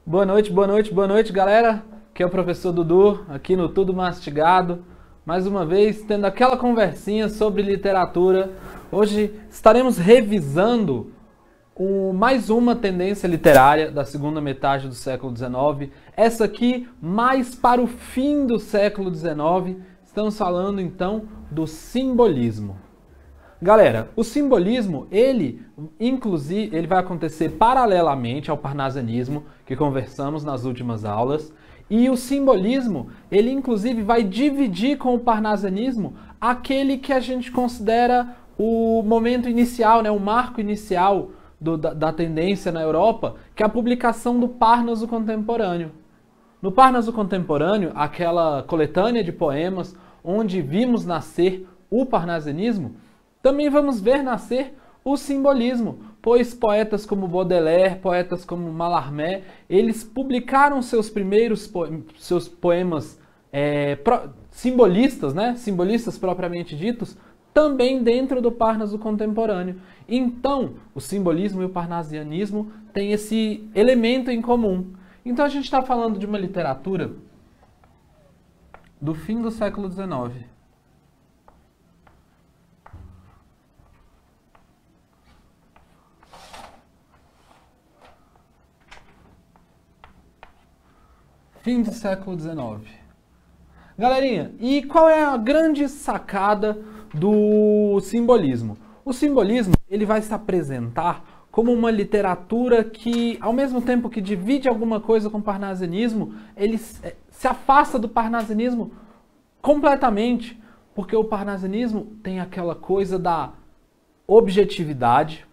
Boa noite, boa noite, boa noite, galera. Aqui é o professor Dudu, aqui no Tudo Mastigado. Mais uma vez, tendo aquela conversinha sobre literatura. Hoje estaremos revisando mais uma tendência literária da segunda metade do século XIX. Essa aqui, mais para o fim do século XIX. Estamos falando, então, do simbolismo. Galera, o simbolismo, ele vai acontecer paralelamente ao parnasianismo, que conversamos nas últimas aulas, e o simbolismo, ele inclusive vai dividir com o parnasianismo aquele que a gente considera o momento inicial, né, o marco inicial da tendência na Europa, que é a publicação do Parnaso Contemporâneo. No Parnaso Contemporâneo, aquela coletânea de poemas onde vimos nascer o parnasianismo, também vamos ver nascer o simbolismo, pois poetas como Baudelaire, poetas como Mallarmé, eles publicaram seus primeiros poemas simbolistas, né? Simbolistas propriamente ditos, também dentro do Parnaso Contemporâneo. Então, o simbolismo e o parnasianismo têm esse elemento em comum. Então, a gente está falando de uma literatura do fim do século XIX. Fim do século XIX. Galerinha, e qual é a grande sacada do simbolismo? O simbolismo, ele vai se apresentar como uma literatura que, ao mesmo tempo que divide alguma coisa com o parnasianismo, ele se afasta do parnasianismo completamente, porque o parnasianismo tem aquela coisa da objetividade,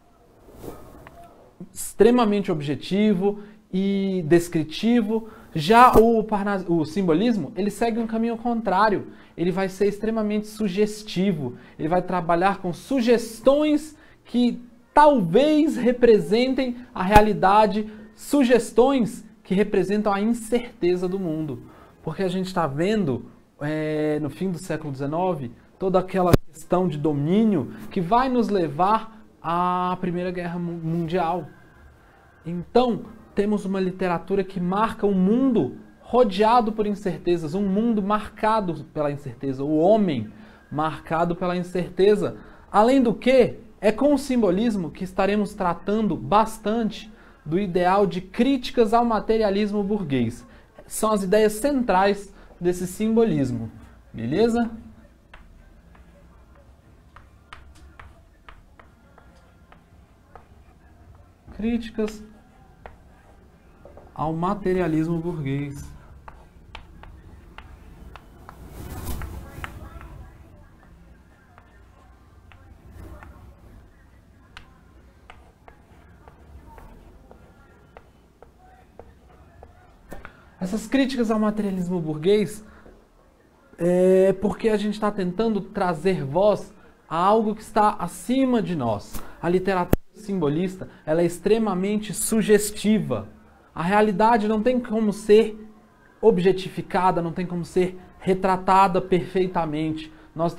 extremamente objetivo e descritivo. Já o simbolismo, ele segue um caminho contrário. Ele vai ser extremamente sugestivo. Ele vai trabalhar com sugestões que talvez representem a realidade, sugestões que representam a incerteza do mundo. Porque a gente está vendo, no fim do século XIX, toda aquela questão de domínio que vai nos levar à Primeira Guerra Mundial. Então, temos uma literatura que marca um mundo rodeado por incertezas, um mundo marcado pela incerteza, o homem marcado pela incerteza. Além do que, é com o simbolismo que estaremos tratando bastante do ideal de críticas ao materialismo burguês. São as ideias centrais desse simbolismo, beleza? Críticas ao materialismo burguês. Essas críticas ao materialismo burguês é porque a gente está tentando trazer voz a algo que está acima de nós. A literatura simbolista, ela é extremamente sugestiva. A realidade não tem como ser objetificada, não tem como ser retratada perfeitamente. Nós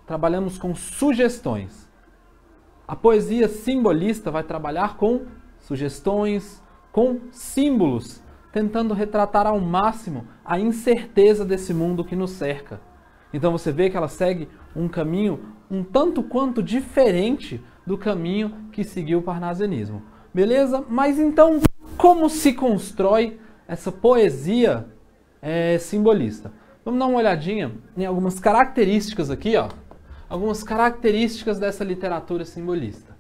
trabalhamos com sugestões. A poesia simbolista vai trabalhar com sugestões, com símbolos, tentando retratar ao máximo a incerteza desse mundo que nos cerca. Então você vê que ela segue um caminho um tanto quanto diferente do caminho que seguiu o parnasianismo. Beleza? Mas então, como se constrói essa poesia simbolista? Vamos dar uma olhadinha em algumas características aqui, ó. Algumas características dessa literatura simbolista.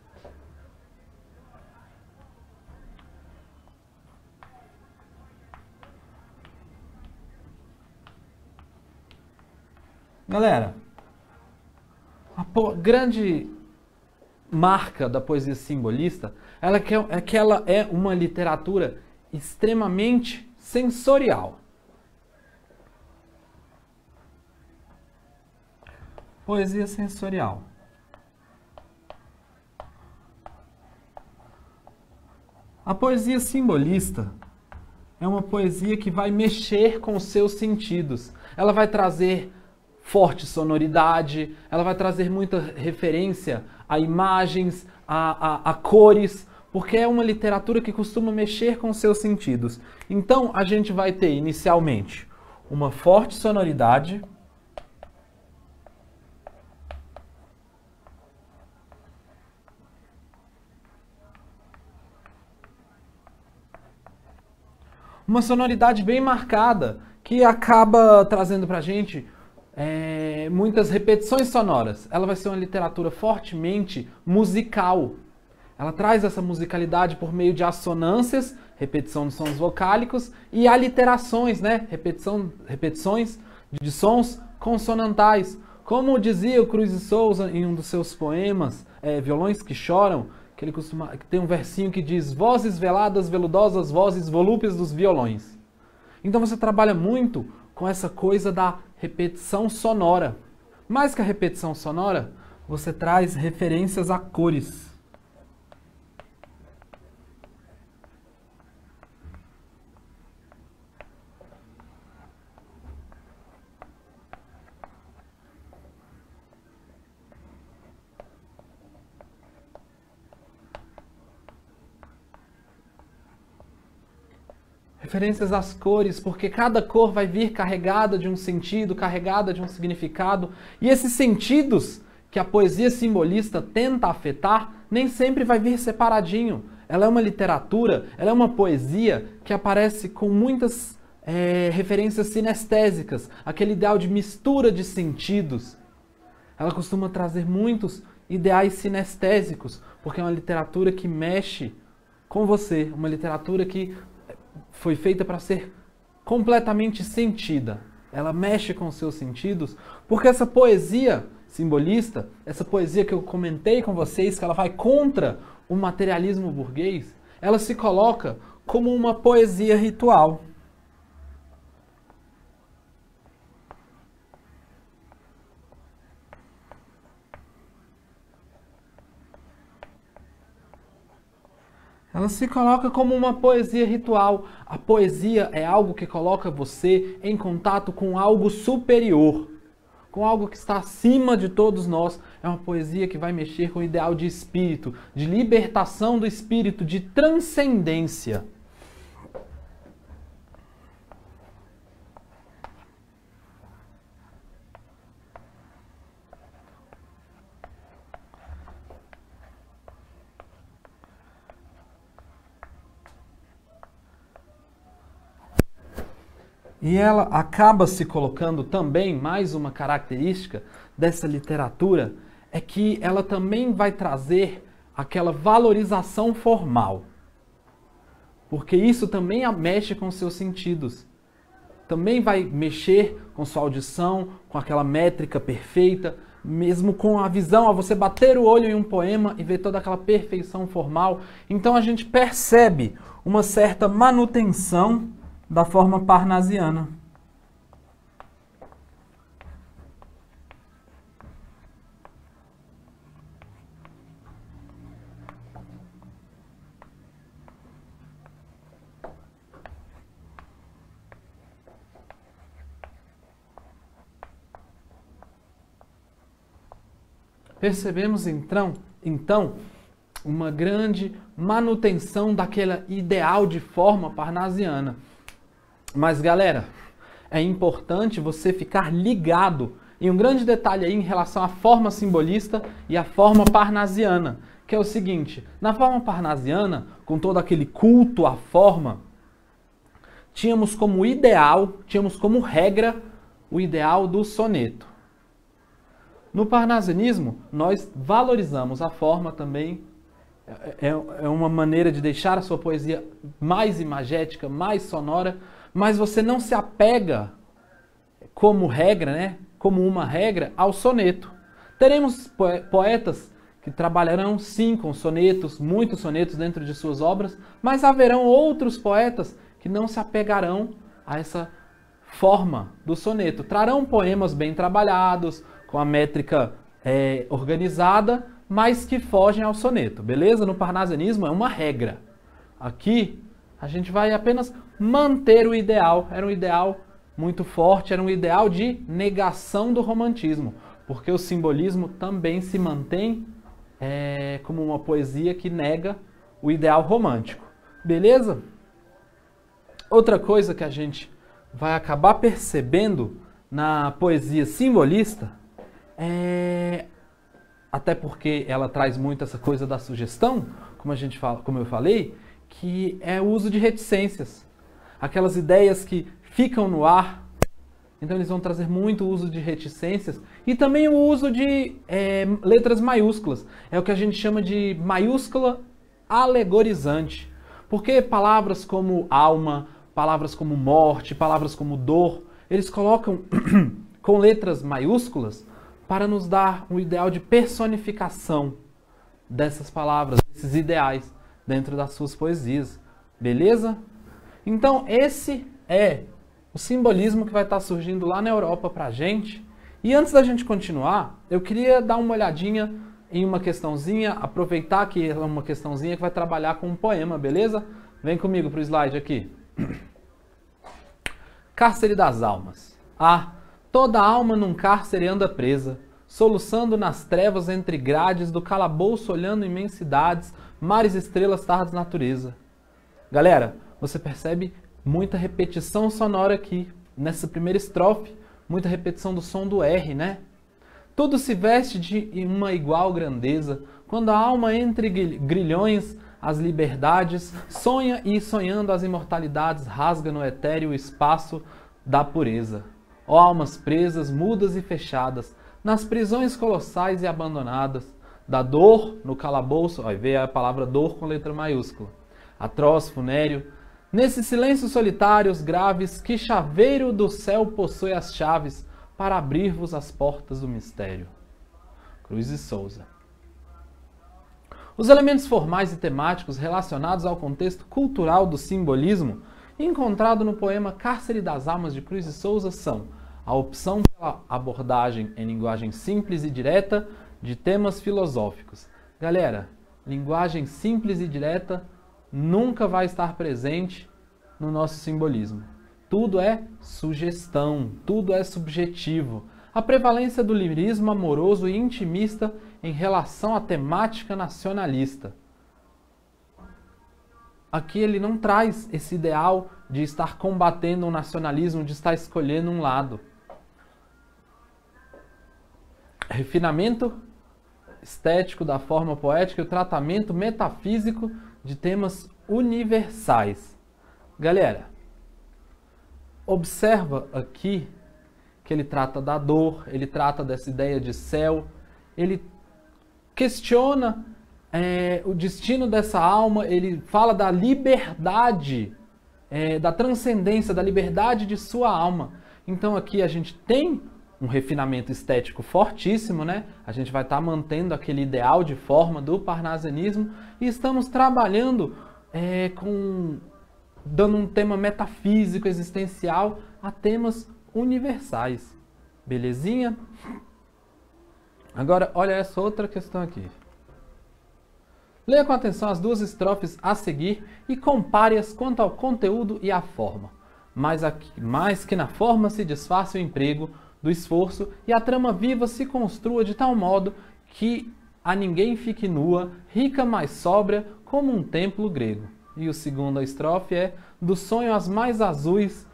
Galera, a grande marca da poesia simbolista é que ela é uma literatura extremamente sensorial. Poesia sensorial. A poesia simbolista é uma poesia que vai mexer com os seus sentidos. Ela vai trazer forte sonoridade, ela vai trazer muita referência a imagens, a cores, porque é uma literatura que costuma mexer com seus sentidos. Então, a gente vai ter, inicialmente, uma forte sonoridade, uma sonoridade bem marcada, que acaba trazendo pra gente muitas repetições sonoras. Ela vai ser uma literatura fortemente musical. Ela traz essa musicalidade por meio de assonâncias, repetição de sons vocálicos, e aliterações, né? Repetições de sons consonantais. Como dizia o Cruz de Souza em um dos seus poemas, Violões que Choram, que tem um versinho que diz: vozes veladas, veludosas vozes volúpeas dos violões. Então você trabalha muito com essa coisa da repetição sonora. Mais que a repetição sonora, você traz referências a cores. Referências às cores, porque cada cor vai vir carregada de um sentido, carregada de um significado. E esses sentidos que a poesia simbolista tenta afetar, nem sempre vai vir separadinho. Ela é uma literatura, ela é uma poesia que aparece com muitas referências sinestésicas, aquele ideal de mistura de sentidos. Ela costuma trazer muitos ideais sinestésicos, porque é uma literatura que mexe com você, uma literatura que foi feita para ser completamente sentida. Ela mexe com os seus sentidos, porque essa poesia simbolista, essa poesia que eu comentei com vocês, que ela vai contra o materialismo burguês, ela se coloca como uma poesia ritual. Ela se coloca como uma poesia ritual. A poesia é algo que coloca você em contato com algo superior, com algo que está acima de todos nós. É uma poesia que vai mexer com o ideal de espírito, de libertação do espírito, de transcendência. E ela acaba se colocando também, mais uma característica dessa literatura, é que ela também vai trazer aquela valorização formal. Porque isso também mexe com seus sentidos. Também vai mexer com sua audição, com aquela métrica perfeita, mesmo com a visão, a você bater o olho em um poema e ver toda aquela perfeição formal. Então a gente percebe uma certa manutenção da forma parnasiana. Percebemos então uma grande manutenção daquele ideal de forma parnasiana. Mas, galera, é importante você ficar ligado em um grande detalhe aí em relação à forma simbolista e à forma parnasiana, que é o seguinte: na forma parnasiana, com todo aquele culto à forma, tínhamos como ideal, tínhamos como regra o ideal do soneto. No parnasianismo, nós valorizamos a forma também. É uma maneira de deixar a sua poesia mais imagética, mais sonora, mas você não se apega como regra, né? Como uma regra, ao soneto. Teremos poetas que trabalharão sim com sonetos, muitos sonetos dentro de suas obras, mas haverão outros poetas que não se apegarão a essa forma do soneto. Trarão poemas bem trabalhados, com a métrica organizada, mas que fogem ao soneto, beleza? No parnasianismo é uma regra. Aqui a gente vai apenas manter o ideal. Era um ideal muito forte, era um ideal de negação do romantismo, porque o simbolismo também se mantém como uma poesia que nega o ideal romântico. Beleza? Outra coisa que a gente vai acabar percebendo na poesia simbolista até porque ela traz muito essa coisa da sugestão, como eu falei, que é o uso de reticências. Aquelas ideias que ficam no ar. Então eles vão trazer muito o uso de reticências e também o uso de letras maiúsculas. É o que a gente chama de maiúscula alegorizante. Porque palavras como alma, palavras como morte, palavras como dor, eles colocam com letras maiúsculas para nos dar um ideal de personificação dessas palavras, desses ideais dentro das suas poesias. Beleza? Então esse é o simbolismo que vai estar surgindo lá na Europa para a gente. E antes da gente continuar, eu queria dar uma olhadinha em uma questãozinha, aproveitar que é uma questãozinha que vai trabalhar com um poema, beleza? Vem comigo para o slide aqui. Cárcere das almas. Toda alma num cárcere anda presa, soluçando nas trevas entre grades do calabouço, olhando imensidades, mares, estrelas, tardes, natureza. Galera, você percebe muita repetição sonora aqui, nessa primeira estrofe, muita repetição do som do R, né? Tudo se veste de uma igual grandeza, quando a alma entre grilhões as liberdades, sonha e sonhando as imortalidades, rasga no etéreo o espaço da pureza. Ó almas presas, mudas e fechadas, nas prisões colossais e abandonadas, da dor no calabouço, aí vê a palavra dor com letra maiúscula, atroz, funéreo, nesses silêncios solitários graves, que chaveiro do céu possui as chaves para abrir-vos as portas do mistério. Cruz e Souza. Os elementos formais e temáticos relacionados ao contexto cultural do simbolismo encontrado no poema Cárcere das Almas de Cruz e Souza são a opção pela abordagem em linguagem simples e direta de temas filosóficos. Galera, linguagem simples e direta nunca vai estar presente no nosso simbolismo. Tudo é sugestão, tudo é subjetivo. A prevalência do lirismo amoroso e intimista em relação à temática nacionalista. Aqui ele não traz esse ideal de estar combatendo o nacionalismo, de estar escolhendo um lado. Refinamento estético da forma poética e o tratamento metafísico de temas universais. Galera, observa aqui que ele trata da dor, ele trata dessa ideia de céu, ele questiona o destino dessa alma, ele fala da liberdade, da transcendência, da liberdade de sua alma. Então aqui a gente tem um refinamento estético fortíssimo, né? A gente vai estar mantendo aquele ideal de forma do parnasianismo e estamos trabalhando dando um tema metafísico, existencial, a temas universais. Belezinha? Agora, olha essa outra questão aqui. Leia com atenção as duas estrofes a seguir e compare-as quanto ao conteúdo e à forma. Mais que na forma se disfarce o emprego do esforço e a trama viva se construa de tal modo que a ninguém fique nua, rica, mais sóbria, como um templo grego. E o segundo estrofe é do sonho as mais azuis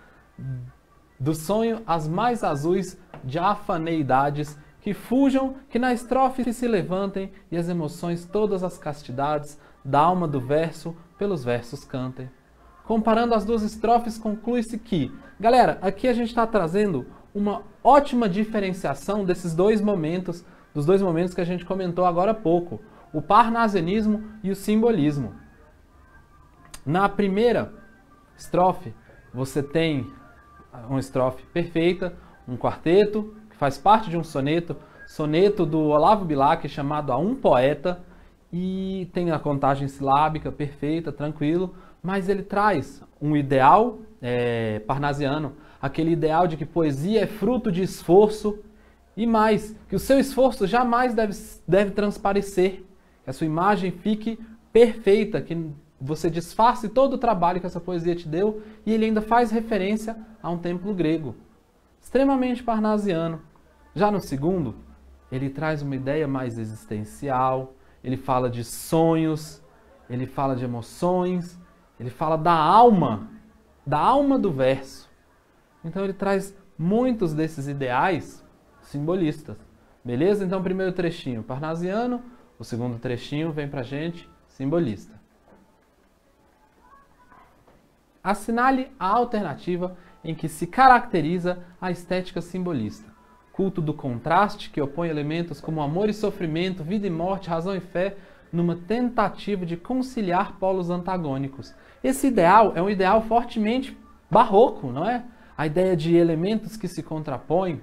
de afaneidades que fujam, que na estrofe se levantem e as emoções todas as castidades da alma do verso pelos versos cantem. Comparando as duas estrofes, conclui-se que, galera, aqui a gente está trazendo uma ótima diferenciação desses dois momentos, dos dois momentos que a gente comentou agora há pouco, o parnasianismo e o simbolismo. Na primeira estrofe, você tem uma estrofe perfeita, um quarteto, que faz parte de um soneto do Olavo Bilac, chamado A um Poeta, e tem a contagem silábica perfeita, tranquilo, mas ele traz um ideal parnasiano, aquele ideal de que poesia é fruto de esforço, e mais, que o seu esforço jamais deve transparecer, que a sua imagem fique perfeita, que você disfarce todo o trabalho que essa poesia te deu, e ele ainda faz referência a um templo grego, extremamente parnasiano. Já no segundo, ele traz uma ideia mais existencial, ele fala de sonhos, ele fala de emoções, ele fala da alma do verso. Então ele traz muitos desses ideais simbolistas. Beleza? Então o primeiro trechinho parnasiano, o segundo trechinho vem pra gente simbolista. Assinale a alternativa em que se caracteriza a estética simbolista. Culto do contraste, que opõe elementos como amor e sofrimento, vida e morte, razão e fé, numa tentativa de conciliar polos antagônicos. Esse ideal é um ideal fortemente barroco, não é? A ideia de elementos que se contrapõem,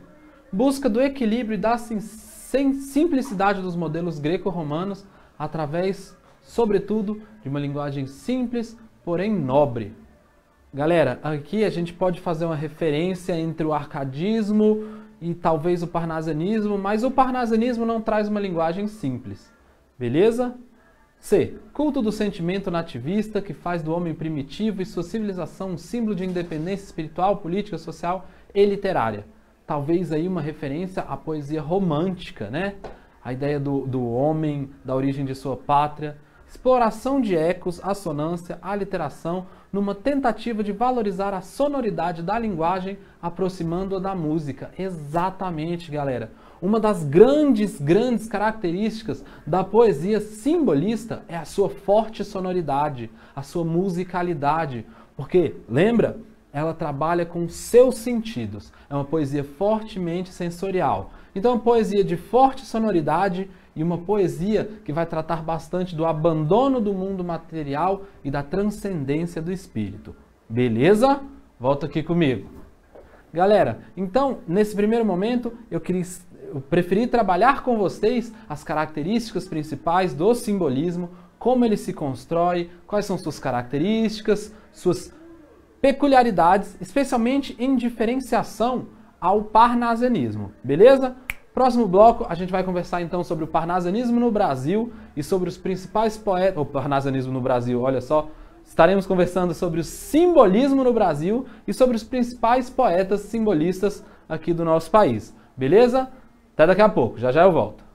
busca do equilíbrio e da simplicidade dos modelos greco-romanos através, sobretudo, de uma linguagem simples, porém nobre. Galera, aqui a gente pode fazer uma referência entre o arcadismo e talvez o parnasianismo, mas o parnasianismo não traz uma linguagem simples. Beleza? C. Culto do sentimento nativista que faz do homem primitivo e sua civilização um símbolo de independência espiritual, política, social e literária. Talvez aí uma referência à poesia romântica, né? A ideia do homem, da origem de sua pátria. Exploração de ecos, assonância, aliteração, numa tentativa de valorizar a sonoridade da linguagem, aproximando-a da música. Exatamente, galera. Uma das grandes características da poesia simbolista é a sua forte sonoridade, a sua musicalidade. Porque, lembra? Ela trabalha com seus sentidos. É uma poesia fortemente sensorial. Então, uma poesia de forte sonoridade e uma poesia que vai tratar bastante do abandono do mundo material e da transcendência do espírito. Beleza? Volta aqui comigo. Galera, então, nesse primeiro momento, eu preferi trabalhar com vocês as características principais do simbolismo, como ele se constrói, quais são suas características, suas peculiaridades, especialmente em diferenciação ao parnasianismo. Beleza? Próximo bloco, a gente vai conversar então sobre o parnasianismo no Brasil e sobre os principais poetas... O parnasianismo no Brasil, olha só. Estaremos conversando sobre o simbolismo no Brasil e sobre os principais poetas simbolistas aqui do nosso país. Beleza? Até daqui a pouco, já já eu volto.